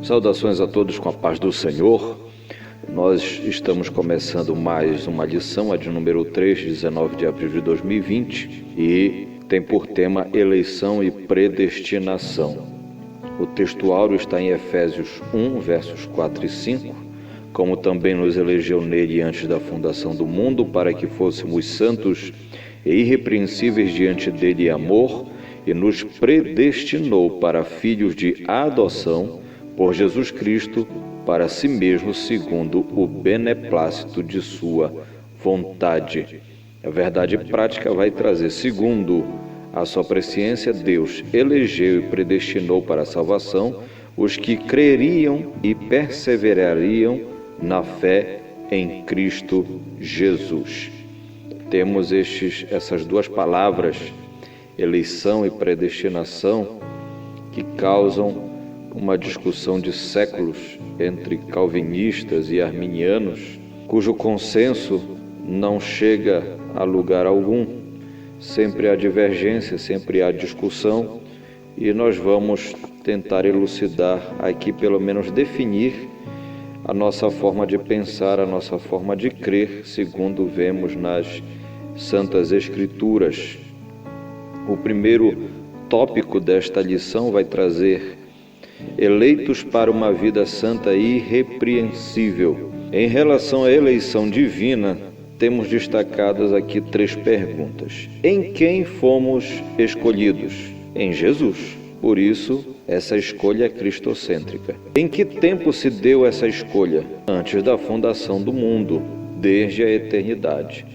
Saudações a todos com a paz do Senhor. Nós estamos começando mais uma lição, a de número 3, 19 de abril de 2020, e tem por tema eleição e predestinação. O texto áureo está em Efésios 1, versos 4 e 5, como também nos elegeu nele antes da fundação do mundo, para que fôssemos santos e irrepreensíveis diante dele em amor, e nos predestinou para filhos de adoção, por Jesus Cristo, para si mesmo, segundo o beneplácito de sua vontade. A verdade prática vai trazer, segundo a sua presciência, Deus elegeu e predestinou para a salvação os que creriam e perseverariam na fé em Cristo Jesus. Temos essas duas palavras, eleição e predestinação, que causam uma discussão de séculos entre calvinistas e arminianos, cujo consenso não chega a lugar algum. Sempre há divergência, sempre há discussão, e nós vamos tentar elucidar aqui, pelo menos definir a nossa forma de pensar, a nossa forma de crer, segundo vemos nas Santas Escrituras. O primeiro tópico desta lição vai trazer eleitos para uma vida santa e irrepreensível. Em relação à eleição divina, temos destacadas aqui 3 perguntas. Em quem fomos escolhidos? Em Jesus. Por isso, essa escolha é cristocêntrica. Em que tempo se deu essa escolha? Antes da fundação do mundo, desde a eternidade.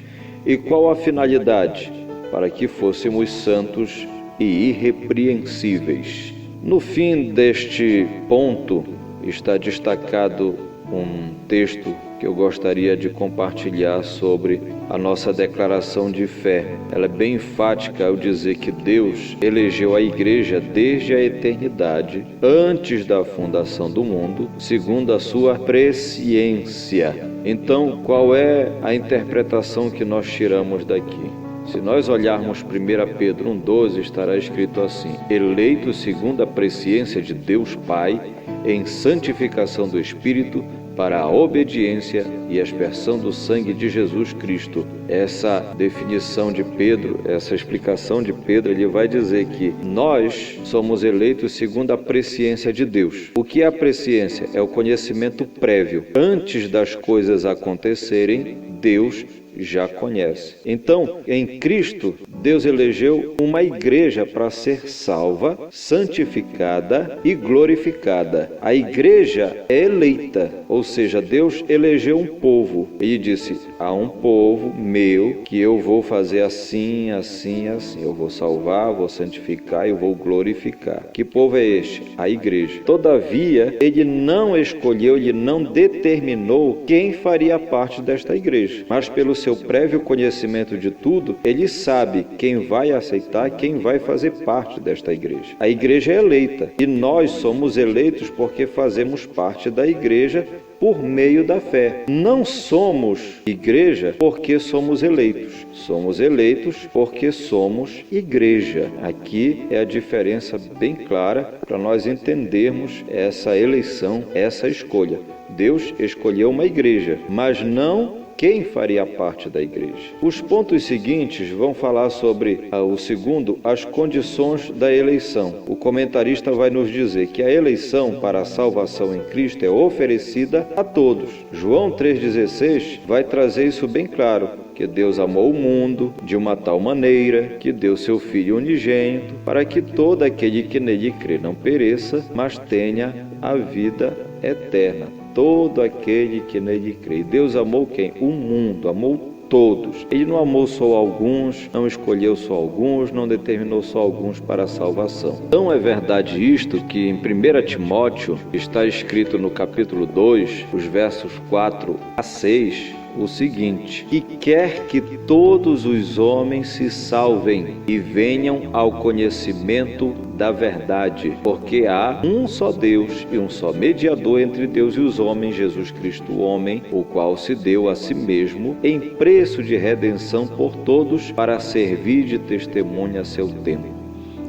E qual a finalidade? Para que fôssemos santos e irrepreensíveis. No fim deste ponto está destacado um texto que eu gostaria de compartilhar sobre a nossa declaração de fé. Ela é bem enfática ao dizer que Deus elegeu a igreja desde a eternidade, antes da fundação do mundo, segundo a sua presciência. Então, qual é a interpretação que nós tiramos daqui? Se nós olharmos 1 Pedro 1,12, estará escrito assim: eleito segundo a presciência de Deus Pai, em santificação do Espírito, para a obediência e aspersão do sangue de Jesus Cristo. Essa definição de Pedro, essa explicação de Pedro, ele vai dizer que nós somos eleitos segundo a presciência de Deus. O que é a presciência? É o conhecimento prévio. Antes das coisas acontecerem, Deus já conhece. Então, em Cristo, Deus elegeu uma igreja para ser salva, santificada e glorificada. A igreja é eleita, ou seja, Deus elegeu um povo. Ele disse: há um povo meu que eu vou fazer assim, assim, assim. Eu vou salvar, vou santificar e eu vou glorificar. Que povo é este? A igreja. Todavia, ele não escolheu, ele não determinou quem faria parte desta igreja. Mas pelo seu prévio conhecimento de tudo, ele sabe quem vai aceitar, quem vai fazer parte desta igreja. A igreja é eleita e nós somos eleitos porque fazemos parte da igreja por meio da fé. Não somos igreja porque somos eleitos. Somos eleitos porque somos igreja. Aqui é a diferença bem clara para nós entendermos essa eleição, essa escolha. Deus escolheu uma igreja, mas não quem faria parte da igreja. Os pontos seguintes vão falar sobre, o segundo, as condições da eleição. O comentarista vai nos dizer que a eleição para a salvação em Cristo é oferecida a todos. João 3,16 vai trazer isso bem claro, que Deus amou o mundo de uma tal maneira que deu seu Filho unigênito, para que todo aquele que nele crê não pereça, mas tenha a vida eterna. Todo aquele que nele crê. Deus amou quem? O mundo, amou todos. Ele não amou só alguns, não escolheu só alguns, não determinou só alguns para a salvação. Então é verdade isto que em 1 Timóteo está escrito no capítulo 2, os versos 4 a 6, o seguinte: que quer que todos os homens se salvem e venham ao conhecimento da verdade, porque há um só Deus e um só mediador entre Deus e os homens, Jesus Cristo, o homem, o qual se deu a si mesmo em preço de redenção por todos, para servir de testemunha a seu tempo.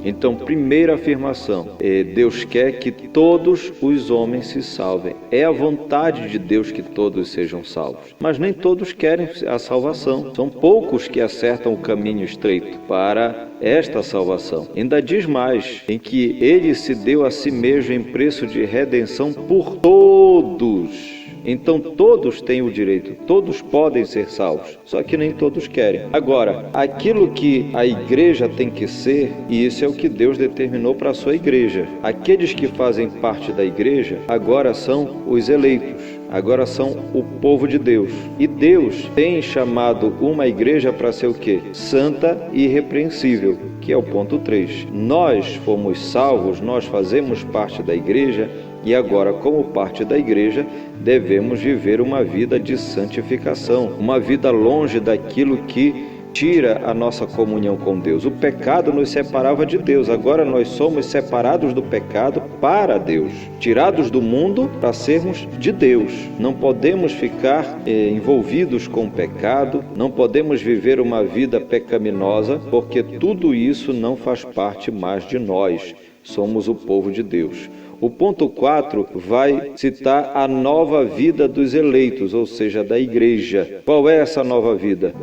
Então, primeira afirmação, Deus quer que todos os homens se salvem. É a vontade de Deus que todos sejam salvos. Mas nem todos querem a salvação. São poucos que acertam o caminho estreito para esta salvação. Ainda diz mais, em que Ele se deu a si mesmo em preço de redenção por todos. Então todos têm o direito, todos podem ser salvos, só que nem todos querem. Agora, aquilo que a igreja tem que ser, e isso é o que Deus determinou para a sua igreja. Aqueles que fazem parte da igreja agora são os eleitos, agora são o povo de Deus. E Deus tem chamado uma igreja para ser o quê? Santa e irrepreensível, que é o ponto 3. Nós fomos salvos, nós fazemos parte da igreja, e agora, como parte da igreja, devemos viver uma vida de santificação, uma vida longe daquilo que tira a nossa comunhão com Deus. O pecado nos separava de Deus, agora nós somos separados do pecado para Deus, tirados do mundo para sermos de Deus. Não podemos ficar envolvidos com o pecado, não podemos viver uma vida pecaminosa, porque tudo isso não faz parte mais de nós. Somos o povo de Deus. O ponto 4 vai citar a nova vida dos eleitos, ou seja, da igreja. Qual é essa nova vida?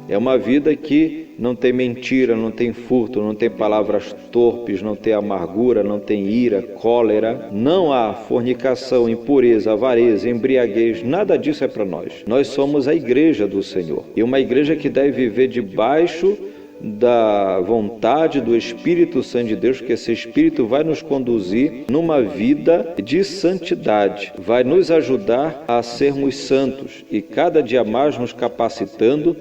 É uma vida que não tem mentira, não tem furto, não tem palavras torpes, não tem amargura, não tem ira, cólera. Não há fornicação, impureza, avareza, embriaguez, nada disso é para nós. Nós somos a igreja do Senhor. E uma igreja que deve viver debaixo da vontade do Espírito Santo de Deus, porque esse Espírito vai nos conduzir numa vida de santidade, vai nos ajudar a sermos santos e cada dia mais nos capacitando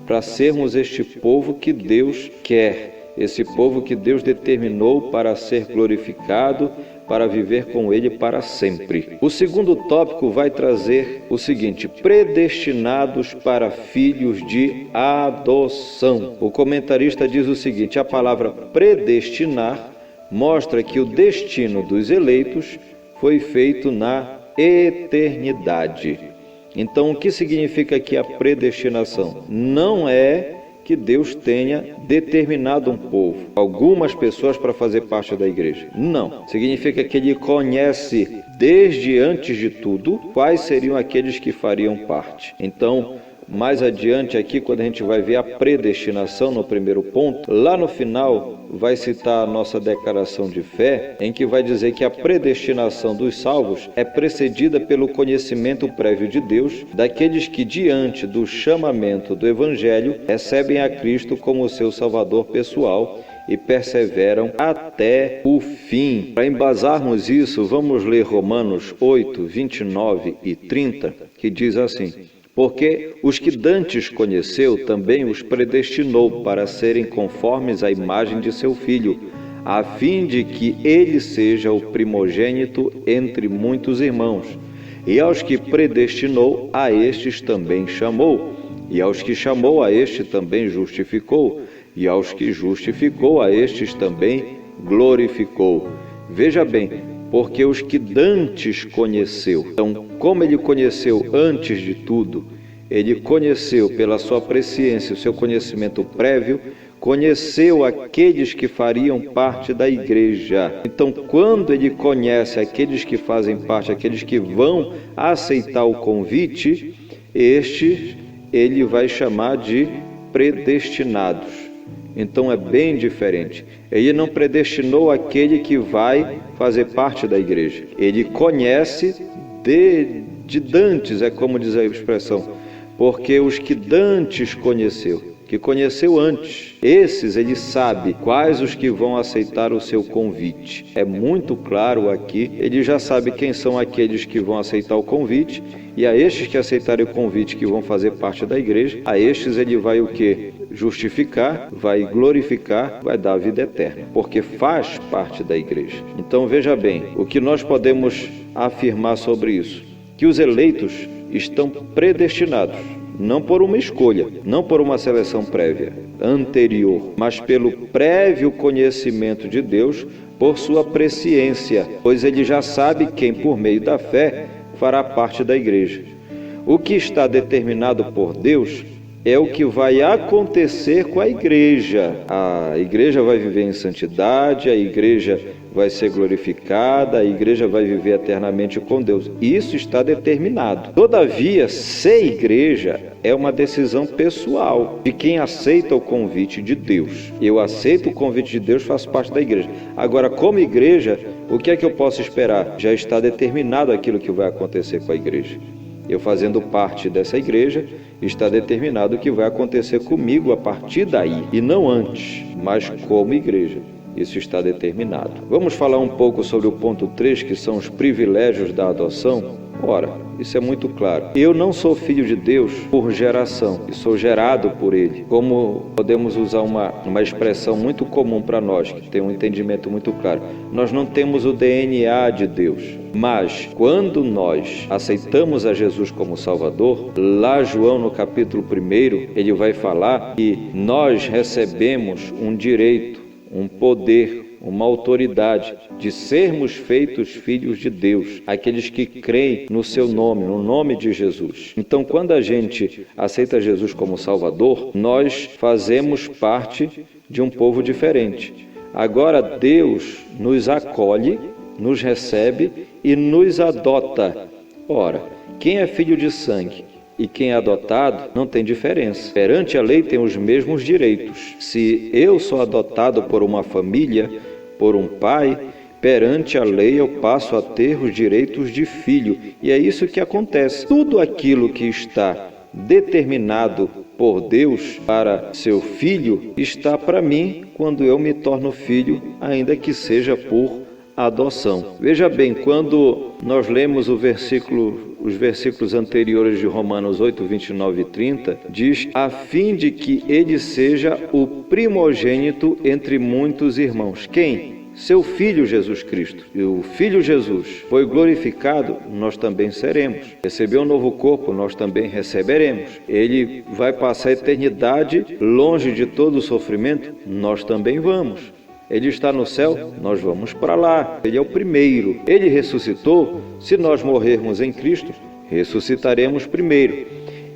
para sermos este povo que Deus quer, esse povo que Deus determinou para ser glorificado, para viver com Ele para sempre. O segundo tópico vai trazer o seguinte: predestinados para filhos de adoção. O comentarista diz o seguinte: a palavra predestinar mostra que o destino dos eleitos foi feito na eternidade. Então, o que significa aqui a predestinação? Não é que Deus tenha determinado um povo, algumas pessoas para fazer parte da igreja. Não. Significa que Ele conhece desde antes de tudo quais seriam aqueles que fariam parte. Então, mais adiante aqui, quando a gente vai ver a predestinação no primeiro ponto, lá no final vai citar a nossa declaração de fé, em que vai dizer que a predestinação dos salvos é precedida pelo conhecimento prévio de Deus, daqueles que diante do chamamento do Evangelho recebem a Cristo como seu Salvador pessoal e perseveram até o fim. Para embasarmos isso, vamos ler Romanos 8, 29 e 30, que diz assim: porque os que dantes conheceu, também os predestinou para serem conformes à imagem de seu Filho, a fim de que ele seja o primogênito entre muitos irmãos. E aos que predestinou, a estes também chamou. E aos que chamou, a este também justificou. E aos que justificou, a estes também glorificou. Veja bem, porque os que dantes conheceu. Então, como ele conheceu antes de tudo, ele conheceu pela sua presciência, o seu conhecimento prévio, conheceu aqueles que fariam parte da igreja. Então, quando ele conhece aqueles que fazem parte, aqueles que vão aceitar o convite, estes ele vai chamar de predestinados. Então é bem diferente. Ele não predestinou aquele que vai fazer parte da igreja. Ele conhece de dantes, é como diz a expressão, porque os que dantes conheceu, que conheceu antes, esses ele sabe quais os que vão aceitar o seu convite. É muito claro aqui, ele já sabe quem são aqueles que vão aceitar o convite, e a estes que aceitarem o convite, que vão fazer parte da igreja, a estes ele vai o quê? Justificar, vai glorificar, vai dar a vida eterna, porque faz parte da igreja. Então veja bem, o que nós podemos afirmar sobre isso? Que os eleitos estão predestinados, não por uma escolha, não por uma seleção prévia, anterior, mas pelo prévio conhecimento de Deus, por sua presciência, pois ele já sabe quem, por meio da fé, fará parte da igreja. O que está determinado por Deus, é o que vai acontecer com a igreja. A igreja vai viver em santidade, a igreja vai ser glorificada, a igreja vai viver eternamente com Deus. Isso está determinado. Todavia, ser igreja é uma decisão pessoal de quem aceita o convite de Deus. Eu aceito o convite de Deus, faço parte da igreja. Agora, como igreja, o que é que eu posso esperar? Já está determinado aquilo que vai acontecer com a igreja. Eu fazendo parte dessa igreja, está determinado o que vai acontecer comigo a partir daí, e não antes, mas como igreja. Isso está determinado. Vamos falar um pouco sobre o ponto 3, que são os privilégios da adoção? Ora, isso é muito claro. Eu não sou filho de Deus por geração, eu sou gerado por Ele. Como podemos usar uma expressão muito comum para nós, que tem um entendimento muito claro. Nós não temos o DNA de Deus, mas quando nós aceitamos a Jesus como Salvador, lá João no capítulo 1, ele vai falar que nós recebemos um direito, um poder, uma autoridade de sermos feitos filhos de Deus, aqueles que creem no seu nome, no nome de Jesus. Então, quando a gente aceita Jesus como Salvador, nós fazemos parte de um povo diferente. Agora, Deus nos acolhe, nos recebe e nos adota. Ora, quem é filho de sangue e quem é adotado não tem diferença. Perante a lei tem os mesmos direitos. Se eu sou adotado por uma família, por um pai, perante a lei eu passo a ter os direitos de filho. E é isso que acontece. Tudo aquilo que está determinado por Deus para seu filho está para mim quando eu me torno filho, ainda que seja por adoção. Veja bem, quando nós lemos os versículos anteriores de Romanos 8, 29 e 30, diz: a fim de que ele seja o primogênito entre muitos irmãos. Quem? Seu Filho Jesus Cristo. E o Filho Jesus foi glorificado, nós também seremos. Recebeu um novo corpo, nós também receberemos. Ele vai passar a eternidade longe de todo o sofrimento, nós também vamos. Ele está no céu, nós vamos para lá. Ele é o primeiro. Ele ressuscitou. Se nós morrermos em Cristo, ressuscitaremos primeiro.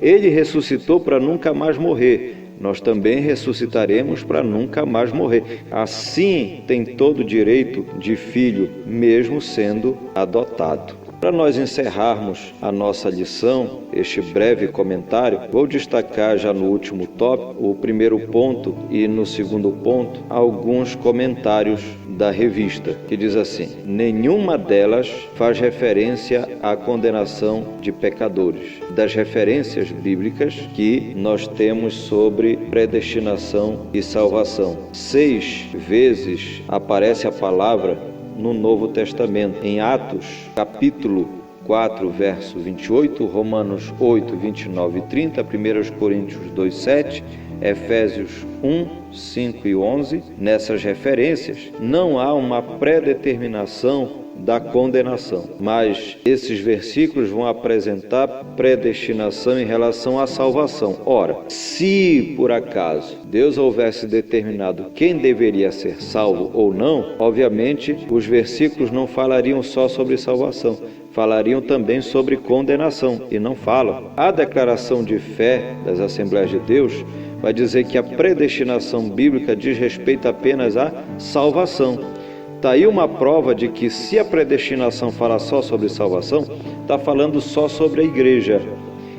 Ele ressuscitou para nunca mais morrer. Nós também ressuscitaremos para nunca mais morrer. Assim, tem todo o direito de filho, mesmo sendo adotado. Para nós encerrarmos a nossa lição, este breve comentário, vou destacar já no último tópico, o primeiro ponto e no segundo ponto, alguns comentários da revista, que diz assim: nenhuma delas faz referência à condenação de pecadores. Das referências bíblicas que nós temos sobre predestinação e salvação, 6 vezes aparece a palavra no Novo Testamento, em Atos, capítulo 4, verso 28, Romanos 8, 29 e 30, 1 Coríntios 2, 7, Efésios 1, 5 e 11. Nessas referências, não há uma predeterminação da condenação, mas esses versículos vão apresentar predestinação em relação à salvação. Ora, se por acaso Deus houvesse determinado quem deveria ser salvo ou não, obviamente os versículos não falariam só sobre salvação, falariam também sobre condenação, e não falam. A declaração de fé das Assembleias de Deus vai dizer que a predestinação bíblica diz respeito apenas à salvação. Está aí uma prova de que, se a predestinação fala só sobre salvação, está falando só sobre a igreja.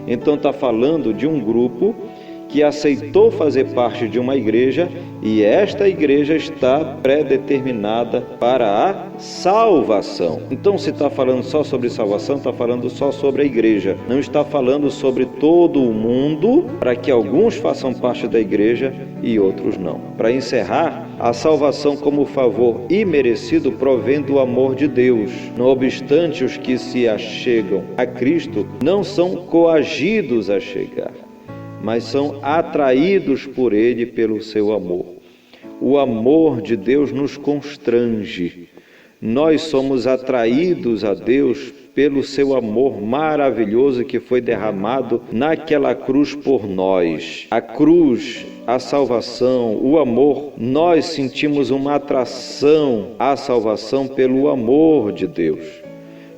Então está falando de um grupo que aceitou fazer parte de uma igreja, e esta igreja está predeterminada para a salvação. Então, se está falando só sobre salvação, está falando só sobre a igreja. Não está falando sobre todo o mundo, para que alguns façam parte da igreja e outros não. Para encerrar, a salvação como favor imerecido provém do amor de Deus. Não obstante, os que se achegam a Cristo não são coagidos a chegar, mas são atraídos por Ele pelo seu amor. O amor de Deus nos constrange. Nós somos atraídos a Deus pelo seu amor maravilhoso que foi derramado naquela cruz por nós. A cruz, a salvação, o amor, nós sentimos uma atração à salvação pelo amor de Deus.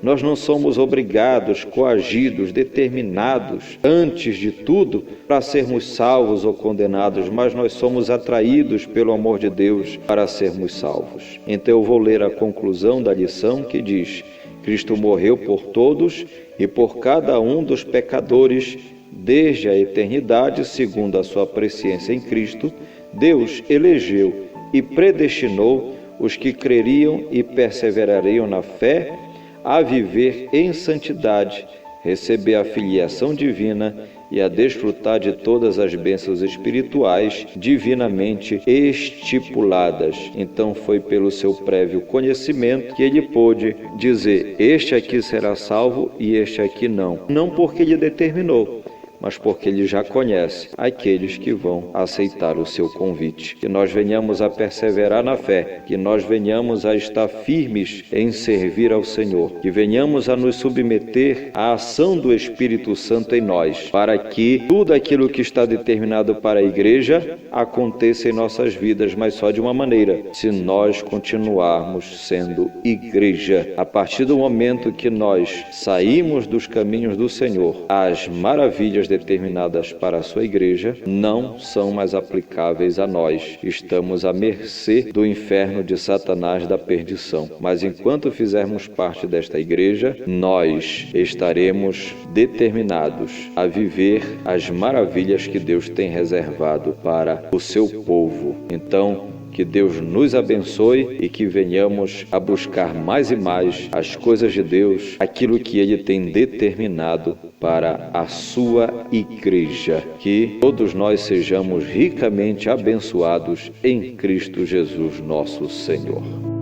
Nós não somos obrigados, coagidos, determinados, antes de tudo, para sermos salvos ou condenados, mas nós somos atraídos pelo amor de Deus para sermos salvos. Então eu vou ler a conclusão da lição que diz: Cristo morreu por todos e por cada um dos pecadores, desde a eternidade, segundo a sua presciência em Cristo. Deus elegeu e predestinou os que creriam e perseverariam na fé a viver em santidade, receber a filiação divina e a desfrutar de todas as bênçãos espirituais divinamente estipuladas. Então foi pelo seu prévio conhecimento que ele pôde dizer: este aqui será salvo e este aqui não. Não porque ele determinou, mas porque ele já conhece aqueles que vão aceitar o seu convite. Que nós venhamos a perseverar na fé, que nós venhamos a estar firmes em servir ao Senhor, que venhamos a nos submeter à ação do Espírito Santo em nós, para que tudo aquilo que está determinado para a igreja aconteça em nossas vidas, mas só de uma maneira: se nós continuarmos sendo igreja. A partir do momento que nós saímos dos caminhos do Senhor, as maravilhas determinadas para a sua igreja não são mais aplicáveis a nós. Estamos à mercê do inferno de Satanás, da perdição. Mas enquanto fizermos parte desta igreja, nós estaremos determinados a viver as maravilhas que Deus tem reservado para o seu povo. Então, que Deus nos abençoe e que venhamos a buscar mais e mais as coisas de Deus, aquilo que Ele tem determinado para a sua igreja. Que todos nós sejamos ricamente abençoados em Cristo Jesus, nosso Senhor.